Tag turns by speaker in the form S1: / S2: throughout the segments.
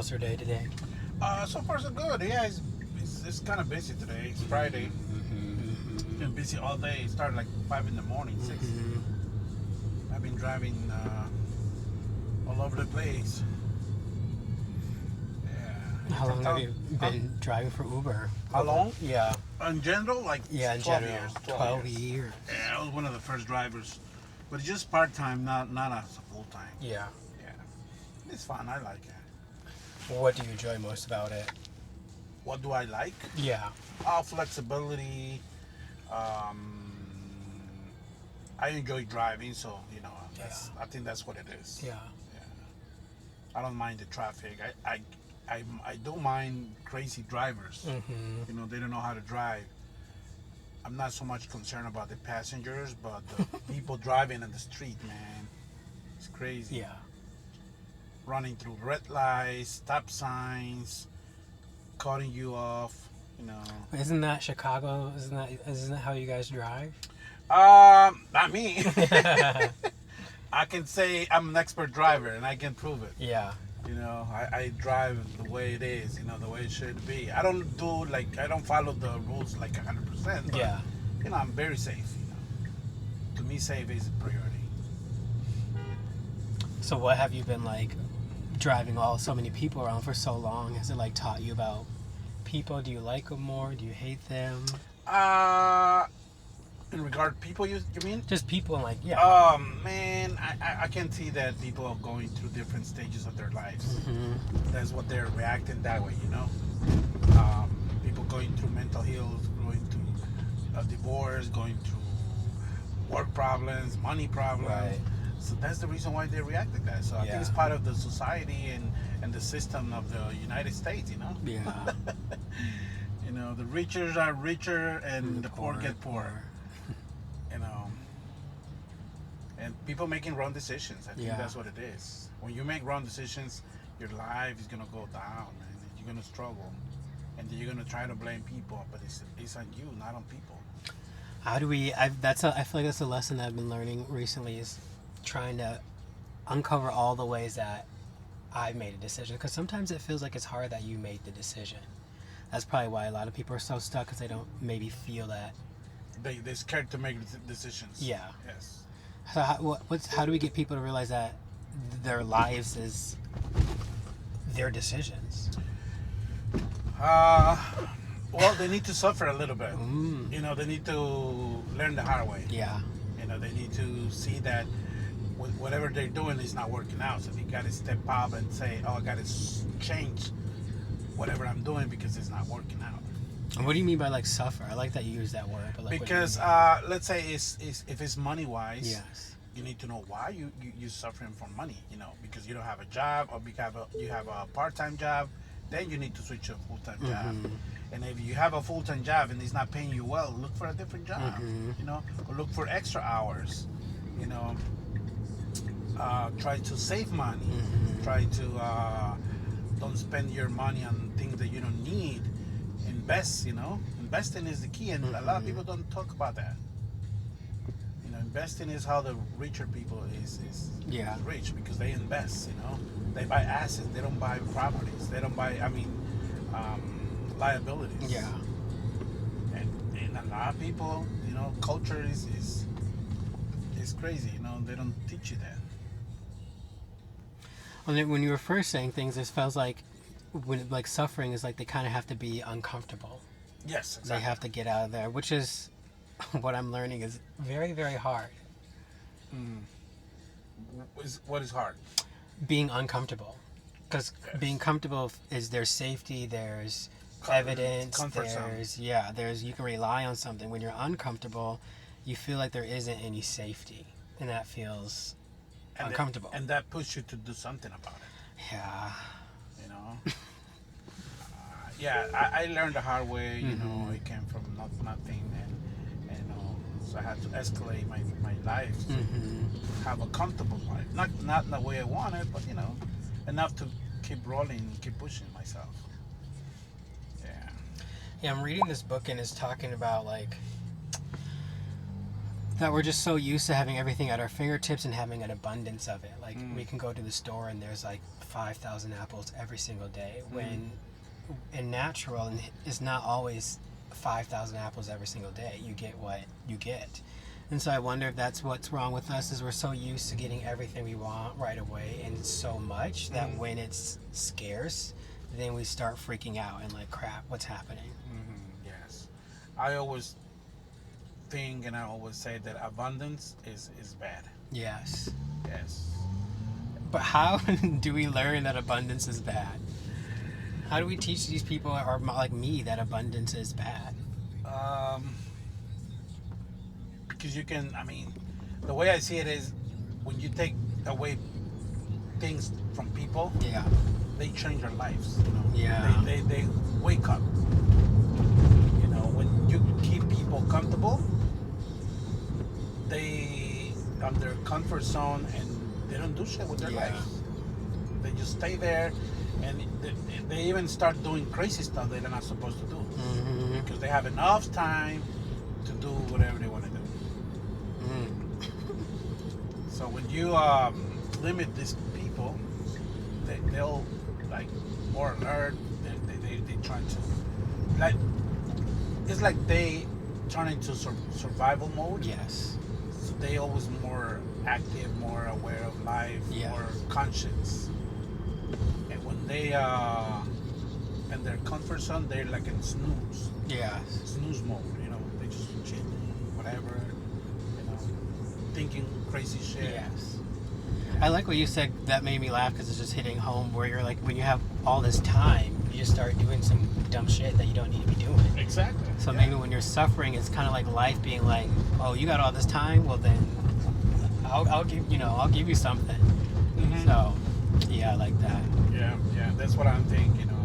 S1: How's your day today?
S2: So far so good. Yeah, it's kind of busy today. It's Friday. Been busy all day. It started like 5 in the morning, 6. I've been driving all over the place. Yeah.
S1: How long have you been driving for Uber?
S2: How long?
S1: Yeah.
S2: In general, like
S1: Yeah, in
S2: 12
S1: general.
S2: years.
S1: 12 years.
S2: Yeah, I was one of the first drivers, but it's just part time, not as a full time.
S1: Yeah.
S2: Yeah, it's fun. I like it.
S1: What do you enjoy most about it?
S2: What do I like?
S1: Yeah.
S2: Flexibility. I enjoy driving, so I think that's what it is.
S1: Yeah.
S2: I don't mind the traffic. I don't mind crazy drivers. They don't know how to drive. I'm not so much concerned about the passengers, but the people driving in the street, man, it's crazy.
S1: Yeah.
S2: Running through red lights, stop signs, cutting you off.
S1: Isn't that Chicago? Isn't that how you guys drive?
S2: Not me. I can say I'm an expert driver, and I can prove it.
S1: Yeah.
S2: I drive the way it is, the way it should be. I don't follow the rules like 100%. But,
S1: Yeah.
S2: I'm very safe. To me, safe is a priority.
S1: So what have you been like driving so many people around for so long? Has it like taught you about people? Do you like them more? Do you hate them?
S2: In regard to people, you mean?
S1: Just people and
S2: Man, I can see that people are going through different stages of their lives. That's what they're reacting that way, People going through mental health, going through a divorce, going through work problems, money problems.
S1: Right.
S2: So that's the reason why they react like that. So I think it's part of the society and the system of the United States,
S1: Yeah.
S2: The richer are richer and the poor get poorer. And people making wrong decisions. I think that's what it is. When you make wrong decisions, your life is gonna go down, and you're gonna struggle, and then you're gonna try to blame people, but it's on you, not on people.
S1: How do we? I feel like that's a lesson that I've been learning recently, is trying to uncover all the ways that I made a decision. Because sometimes it feels like it's hard that you made the decision. That's probably why a lot of people are so stuck, because they don't maybe feel that.
S2: They're scared to make decisions.
S1: Yeah.
S2: Yes.
S1: So how do we get people to realize that their lives is their decisions?
S2: Well, they need to suffer a little bit. They need to learn the hard way.
S1: Yeah.
S2: They need to see that whatever they're doing is not working out. So they got to step up and say, "Oh, I got to change whatever I'm doing because it's not working out."
S1: And what do you mean by like suffer? I like that you use that word. But like,
S2: because let's say if it's money wise,
S1: yes,
S2: you need to know why you're suffering for money. Because you don't have a job, or because you have a part-time job, then you need to switch to a full-time job. And if you have a full-time job and it's not paying you well, look for a different job. Or look for extra hours. Try to save money. Try to don't spend your money on things that you don't need. Invest. Investing is the key, and a lot of people don't talk about that. Investing is how the richer people is rich, because they invest. They buy assets. They don't buy properties. They don't buy liabilities.
S1: Yeah.
S2: And a lot of people, culture is crazy. They don't teach you that.
S1: When you were first saying things, it feels like suffering is like they kind of have to be uncomfortable.
S2: Yes, exactly.
S1: They have to get out of there, which is what I'm learning is very, very hard.
S2: What is hard?
S1: Being uncomfortable. Because being comfortable is there's safety, there's evidence, there's you can rely on something. When you're uncomfortable, you feel like there isn't any safety, and that feels uncomfortable.
S2: And that pushes you to do something about it.
S1: Yeah.
S2: I learned the hard way. It came from nothing, and so I had to escalate my life to have a comfortable life. Not the way I wanted, but enough to keep rolling, keep pushing myself.
S1: Yeah, I'm reading this book, and it's talking about that we're just so used to having everything at our fingertips and having an abundance of it. Like we can go to the store and there's like 5,000 apples every single day. When in natural and is not always 5,000 apples every single day. You get what you get. And so I wonder if that's what's wrong with us, is we're so used to getting everything we want right away and so much that when it's scarce, then we start freaking out and like, crap, what's happening?
S2: Yes. I always think and I always say that abundance is bad.
S1: Yes.
S2: Yes.
S1: But how do we learn that abundance is bad? How do we teach these people, or like me, that abundance is bad?
S2: Because you can, I mean, the way I see it is when you take away things from people,
S1: Yeah.
S2: they change their lives. You know?
S1: Yeah.
S2: They wake up. You know, when you keep people comfortable, they on their comfort zone and they don't do shit with their lives. They just stay there, and they even start doing crazy stuff that they're not supposed to do because they have enough time to do whatever they want to do. So when you limit these people, they'll like more alert. They try to like, it's like they turn into survival mode.
S1: Yes.
S2: So they always more active, more aware of life, more conscious. And when they in their comfort zone, they're like in snooze.
S1: Yeah.
S2: Snooze mode. You know, they just chill, whatever. You know, thinking crazy shit.
S1: Yes. I like what you said. That made me laugh because it's just hitting home where you're like, when you have all this time, you just start doing some dumb shit that you don't need to be doing.
S2: Exactly.
S1: So maybe when you're suffering, it's kind of like life being like, oh, you got all this time? Well, then I'll give you something. So, yeah, I like that.
S2: Yeah, that's what I'm thinking. You know,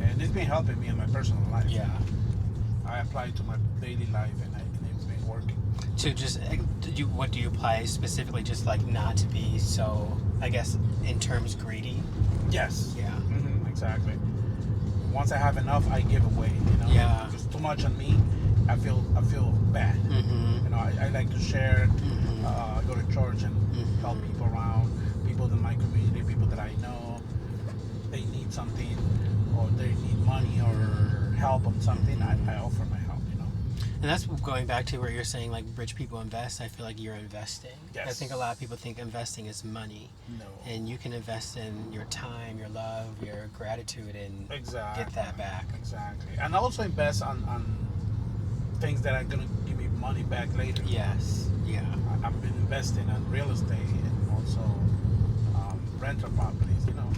S2: and it's been helping me in my personal life.
S1: Yeah.
S2: I apply it to my daily life, and it's been working.
S1: To just, what do you apply specifically? Just like not to be so, I guess, in terms greedy.
S2: Yes.
S1: Yeah.
S2: Exactly. Once I have enough, I give away. You know.
S1: Yeah.
S2: If it's too much on me, I feel bad. You know, I like to share. I go to church and help people around, people in my community, people that I know. They need something, or they need money or help on something. I offer my help. You know.
S1: And that's going back to where you're saying like rich people invest. I feel like you're investing.
S2: Yes.
S1: I think a lot of people think investing is money.
S2: No.
S1: And you can invest in your time, your love, your gratitude, and
S2: Exactly.
S1: get that back.
S2: Exactly. And also invest on things that are gonna give me money back later.
S1: Yes. Yeah.
S2: I've been investing in real estate and also rental properties. You know.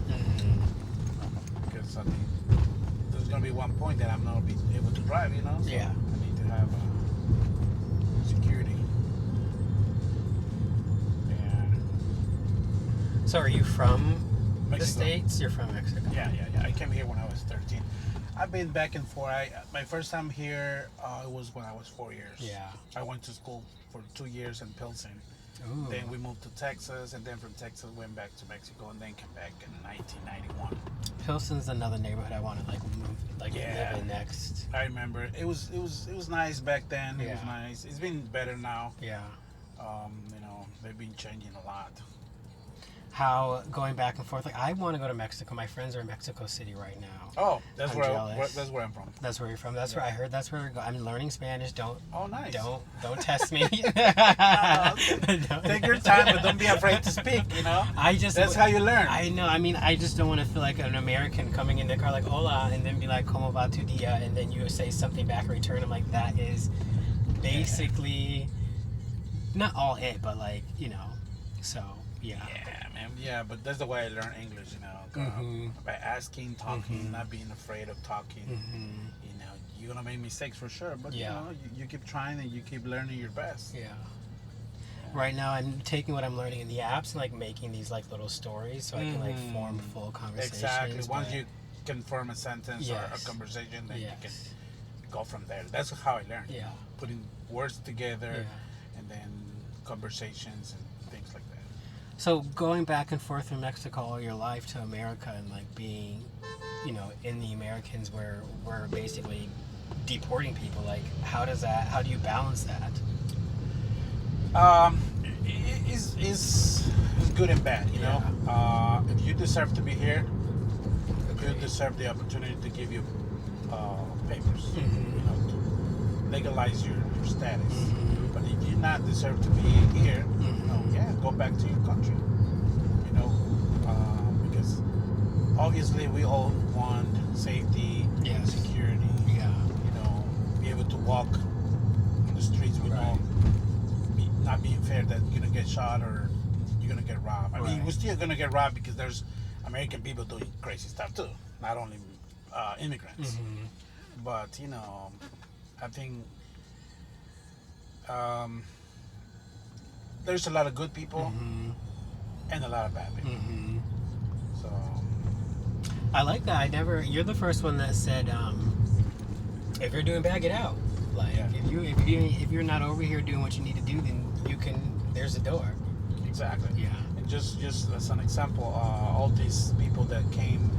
S2: Because I mean, there's gonna be one point that I'm not be able to drive. You know. So
S1: Yeah.
S2: I need to have security. Yeah.
S1: So are you from the
S2: Mexico.
S1: States? You're from Mexico.
S2: Yeah. I came here when I was 13. I've been back and forth. My first time here it was when I was 4 years.
S1: Yeah.
S2: I went to school for 2 years in Pilsen.
S1: Ooh.
S2: Then we moved to Texas, and then from Texas went back to Mexico, and then came back in 1991.
S1: Pilsen's another neighborhood I want to like move, like live in next.
S2: I remember it was nice back then. It was
S1: Yeah.
S2: nice. It's been better now.
S1: Yeah.
S2: You know, they've been changing a lot.
S1: How going back and forth? Like I want to go to Mexico. My friends are in Mexico City right now.
S2: Oh, that's
S1: I'm
S2: where
S1: jealous.
S2: that's where I'm from.
S1: That's where you're from. That's where I heard. That's where I'm learning Spanish. Don't.
S2: Oh, nice.
S1: Don't test me.
S2: Take your time, but don't be afraid to speak. You know. That's how you learn.
S1: I know. I mean, I just don't want to feel like an American coming in the car like hola, and then be like como va tu dia, and then you say something back in return. I'm like, that is basically not all it, but like So yeah.
S2: Yeah, man. Yeah, but that's the way I learn English. You know, by asking, talking, not being afraid of talking. You know, you're gonna make mistakes for sure, but you know, you keep trying and you keep learning your best.
S1: Yeah. Right now, I'm taking what I'm learning in the apps and like making these like little stories so I can like form full conversations.
S2: Exactly. Once you can form a sentence or a conversation, then you can go from there. That's how I learned.
S1: Yeah.
S2: You know, putting words together and then conversations and things like that.
S1: So going back and forth from Mexico all your life to America and like being, in the Americans where we're basically deporting people. Like, how do you balance that?
S2: Is good and bad, you know. If you deserve to be here, you deserve the opportunity to give you papers, you know, to legalize your status. But if you not deserve to be here, you know, go back to your country, you know, because obviously we all want safety, security, you know, be able to walk on the streets with not being fair that you're gonna get shot or you're gonna get robbed. I mean, we're still gonna get robbed because there's American people doing crazy stuff too, not only immigrants. But you know, I think there's a lot of good people and a lot of bad people. So
S1: I like that. You're the first one that said, if you're doing bad, get out. Like, if you're not over here doing what you need to do, then there's a door.
S2: Exactly.
S1: Yeah.
S2: And just as an example, all these people that came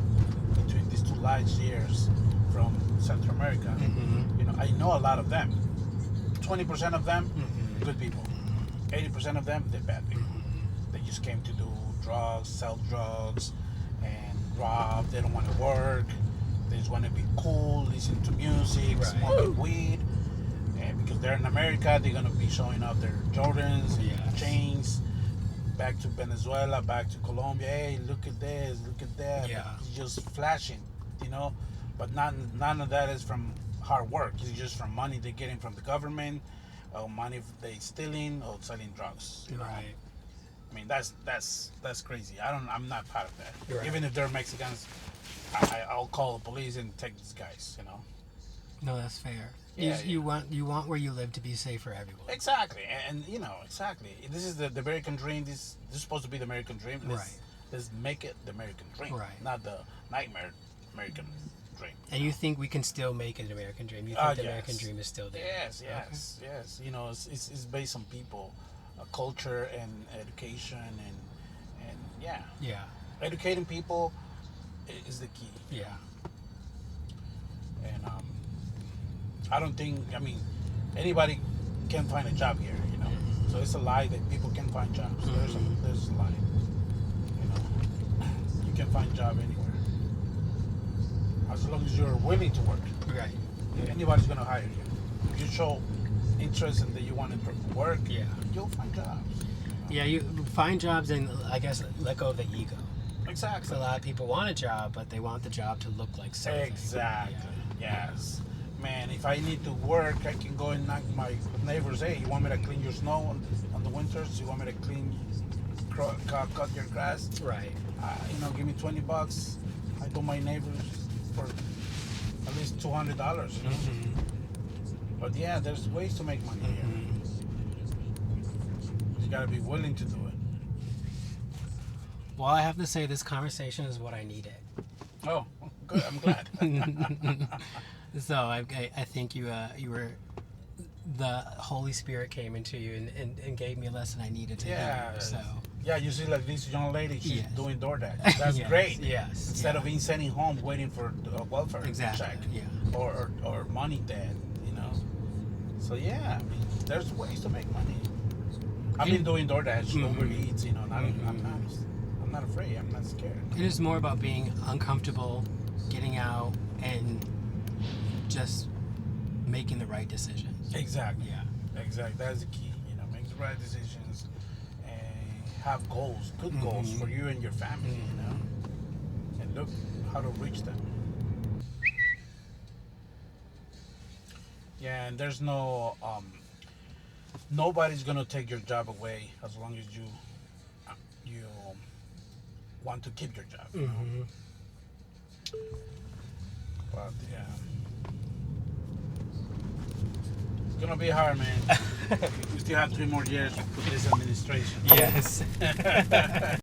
S2: between these 2 large years from Central America, you know, I know a lot of them. 20% of them, good people. 80% of them, they're bad people. They just came to do drugs, sell drugs, and rob. They don't want to work. They just want to be cool, listen to music, smoke weed. And because they're in America, they're going to be showing off their Jordans and chains. Back to Venezuela, back to Colombia. Hey, look at this, look at that.
S1: Yeah.
S2: It's just flashing, you know. But none of that is from hard work. It's just from money they're getting from the government, or money they stealing, or selling drugs. You know?
S1: Right.
S2: I mean, that's crazy. I'm not part of that.
S1: Right.
S2: Even if they're Mexicans, I'll call the police and take these guys. You know.
S1: No, that's fair.
S2: Yeah,
S1: you want where you live to be safe for everyone.
S2: Exactly, and you know, exactly. This is the American dream. This is supposed to be the American dream. Let's make it the American dream, not the nightmare American dream.
S1: And you think we can still make it an American dream? You think the American dream is still there?
S2: Yes. You know, it's based on people, culture, and education, and educating people is the key.
S1: Yeah.
S2: And I don't think, I mean, anybody can find a job here, you know. So it's a lie that people can find jobs. There's a lie. You know, you can find a job anywhere. As long as you're willing to work.
S1: Right.
S2: Anybody's going to hire you. If you show interest in that you want to work, you'll find jobs.
S1: Yeah, you find jobs and, I guess, let go of the ego.
S2: Exactly.
S1: So a lot of people want a job, but they want the job to look like something.
S2: Exactly. Yes. Man, if I need to work, I can go and knock my neighbors. Hey, you want me to clean your snow on the winters? You want me to cut your grass?
S1: Right.
S2: You know, give me $20. I do my neighbors for at least $200. You know? But yeah, there's ways to make money here. You gotta be willing to do it.
S1: Well, I have to say, this conversation is what I needed.
S2: Oh, good. I'm glad.
S1: So I think you were, the Holy Spirit came into you and gave me a lesson I needed to hear. So
S2: yeah, you see, like this young lady, she's doing DoorDash. That's great.
S1: Yes.
S2: Instead of being sitting home waiting for a welfare check, or money debt, you know. So yeah, I mean, there's ways to make money. I've been doing DoorDash, Uber Eats, you know. I'm not afraid. I'm not scared.
S1: It is more about being uncomfortable, getting out, and just making the right decisions.
S2: Exactly. Yeah. Exactly. That's the key. You know, make the right decisions and have goals, good goals for you and your family. You know, and look how to reach them. Yeah, and there's no nobody's gonna take your job away as long as you want to keep your job. You know? But yeah, it's gonna be hard, man. We still have 3 more years with this administration.
S1: Yes.